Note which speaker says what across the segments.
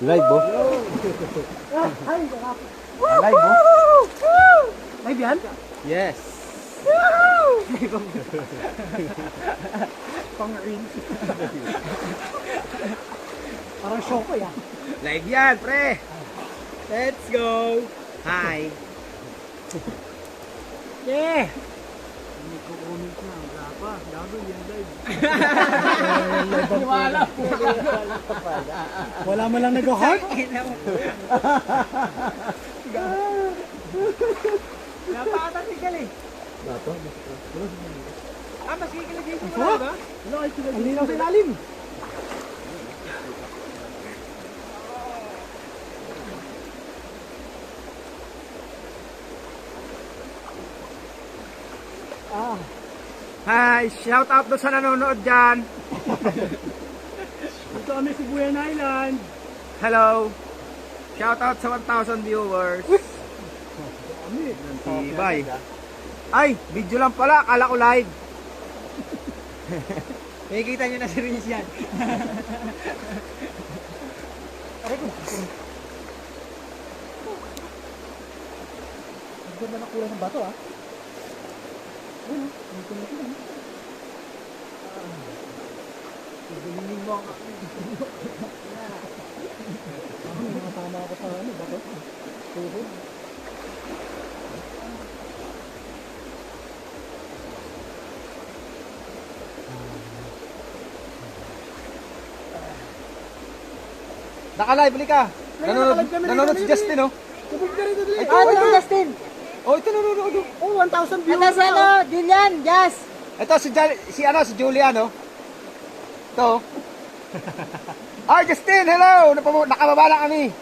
Speaker 1: Live, bo?
Speaker 2: Ay, sarap.
Speaker 1: Live, bo?
Speaker 2: Live yan?
Speaker 1: Yes.
Speaker 2: Pang-rin. Parang show ko yan.
Speaker 1: Live yan, pre. Let's go. Hi.
Speaker 2: Yeah! Hindi ko comment na. Wala pa. Gago yan live. Wala po. Wala mo lang nag-heart?
Speaker 1: Napakatatigal eh. Mas kikilagay ko na ba?
Speaker 2: Ang linaw sa ilalim.
Speaker 1: Hi, shout out doon sa nanonood dyan.
Speaker 2: Ito kami sa Buyan Island.
Speaker 1: Hello. Shout out sa 1,000 viewers. Bye. Ay, video lang pala. Akala ko live. Nakikita nyo na si Reels yan.
Speaker 2: Ang ganda na kulay ng bato ah. Ayun, dito na sila. Gulingin mo ako. Nakatama ako sa ano, bato. Tuhod.
Speaker 1: Naka-live, balik ka. Nanonood si Justin, oh.
Speaker 2: Tubig na rin ito.
Speaker 3: Ito Justin.
Speaker 1: Oh, ito nanonood, oh.
Speaker 2: Oh, 1,000 viewers.
Speaker 3: Ito si ano, Julian, Jazz.
Speaker 1: Ito si Julian, oh. Ito. Ay, Justin, hello. Nakababa na kami.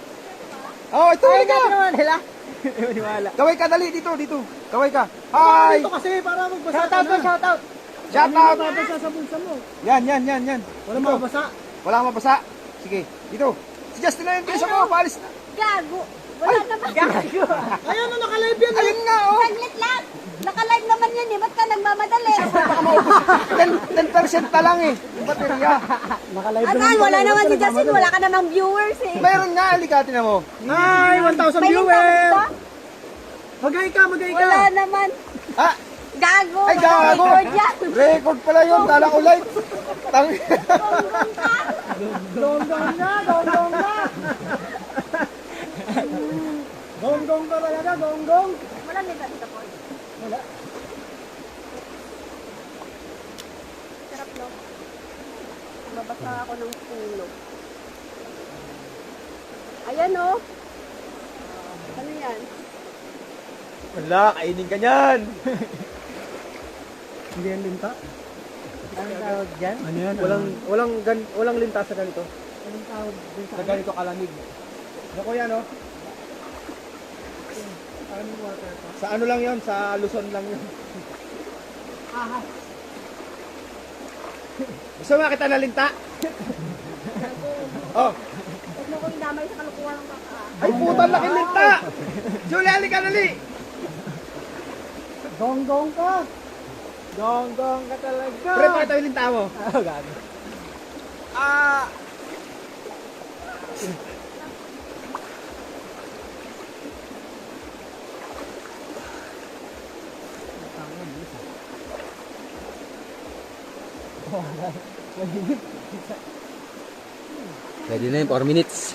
Speaker 1: Oh, ito,
Speaker 3: Ay,
Speaker 1: balik ka.
Speaker 3: ito naman, hila.
Speaker 1: Kaway ka, dali, dito. Kaway ka. Hi.
Speaker 2: Ito kasi para magbasa
Speaker 3: Shoutout mo, shoutout.
Speaker 1: Shout out.
Speaker 2: Mababasa sa bulsa mo.
Speaker 1: Yan.
Speaker 2: Wala
Speaker 1: Dito.
Speaker 2: mababasa.
Speaker 1: Wala kang mabasa. Sige, dito. Si Justin na yun, bisa mo, paalis na.
Speaker 3: Gago. Wala naman. Gago.
Speaker 2: Ayun na, naka-live yan.
Speaker 1: Ayun nga, oh.
Speaker 3: Saglit lang. Naka-live naman yan eh. Ba't ka nagmamadali?
Speaker 1: Baka maubos. 10% na lang eh. Yung baterya.
Speaker 2: Naka-live
Speaker 3: Asan, wala naman si Justin. Wala ka namang viewers eh.
Speaker 1: Mayroon nga, alikatin na mo.
Speaker 2: Hi, 1,000
Speaker 3: May
Speaker 2: viewers.
Speaker 3: ba?
Speaker 2: Magay ka.
Speaker 3: Wala naman.
Speaker 1: Ah,
Speaker 3: Gago.
Speaker 1: ay, gago.
Speaker 3: Record yan.
Speaker 1: Record pala yun. Kala ko live. Tang.
Speaker 3: Gonggong ka.
Speaker 2: Gonggong ka. Gonggong ka talaga, gonggong.
Speaker 3: Wala nila dito po.
Speaker 2: Wala.
Speaker 3: Sarap no. Babasa ako ng pulo. Ayan oh. Ano yan?
Speaker 1: Wala, kainin ka niyan.
Speaker 2: Hindi yan linta.
Speaker 3: Ang tawag dyan?
Speaker 2: Ano yan?
Speaker 1: Walang linta sa ganito.
Speaker 2: Anong tawag linta?
Speaker 1: Sa ganito kalamig. Ako yan, oh.
Speaker 2: Ano water pa?
Speaker 1: Sa ano lang yon, sa Luzon lang yun.
Speaker 2: Ahas.
Speaker 1: Gusto mo makita na linta? Oh.
Speaker 3: Huwag mo ko inamay sa kalukuhan ng baka.
Speaker 1: Ay, putang laking linta. Julie, halika dali.
Speaker 2: Gonggong ka. Gonggong ka talaga.
Speaker 1: Pre, pakita yung linta mo.
Speaker 2: Oh, gago.
Speaker 1: Ah. Pwede na yun, 4 minutes.